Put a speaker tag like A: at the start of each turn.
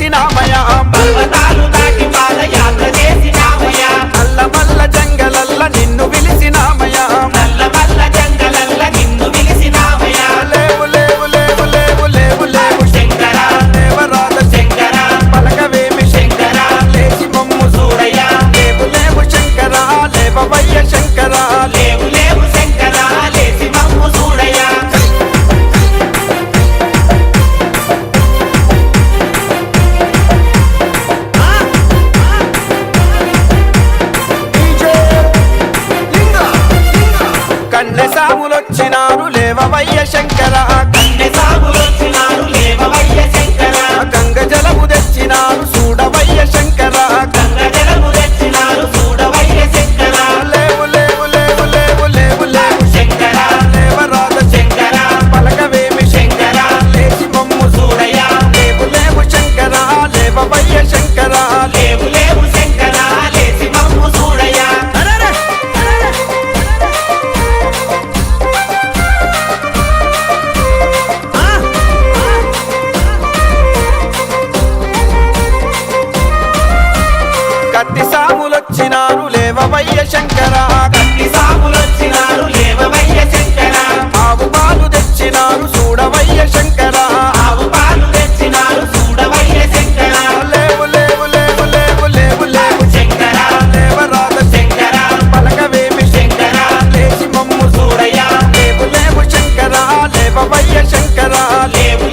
A: వెలిసినామయా
B: పర్వతాలు దాటి పాదయాత్ర చేసినామయ్యా
A: నల్లమల్ల జంగలల్ల నిన్ను విలిసినామయా
B: నల్లమల్ల జంగలల్ల నిన్ను పిలిసినామయ్యా
A: లేవు లేవు లేవు లేవు లేవు లేవు
B: శంకర
A: దేవరాజ
B: శంకర
A: పలకవేమి
B: శంకర
A: లేచి మమ్ము
B: చూడయ్యా
A: లేవు లేవు శంకర లేవవయ్య శంకర
B: లేవు లేవు శంకర లేచి మమ్ము చూడయ్యా
A: కన్నె సాములొచ్చినారు లేవవయ్య శంకర
B: కన్నె సాగులొచ్చినారు లేవవయ్య శంకర
A: గంగ జలము తెచ్చినారు చూడవయ్య శంకర
B: గంగ జలము తెచ్చినారు చూడవయ్య శంకర
A: లేవు లేవు లేవు లేవు లేవు లేవు
B: శంకర
A: దేవరాజ
B: శంకర
A: పలకవేమి
B: శంకర
A: లేచి మమ్ము
B: చూడయ్యా
A: లేవు లేవు శంకర లేవవయ్య శంకర
B: లేవు లేవు శంకర లేచి మమ్ము చూడయ్యా
A: కత్తి సాములొచ్చినారు లేవవయ్య శంకర
B: కత్తి సాగులొచ్చినారు లేవవయ్య శంకర
A: ఆవు పాలు తెచ్చినారు చూడవయ్య శంకర
B: ఆవు పాలు తెచ్చినారు చూడవయ్య శంకర
A: లేవు లేవు లేవు లేవు లేవు లేవు
B: శంకర
A: దేవరాజ
B: శంకర
A: పలకవేమి
B: శంకర
A: లేచి మమ్ము
B: చూడయ్యా
A: లేవు లేవు శంకర లేవవయ్య శంకర
B: లేవు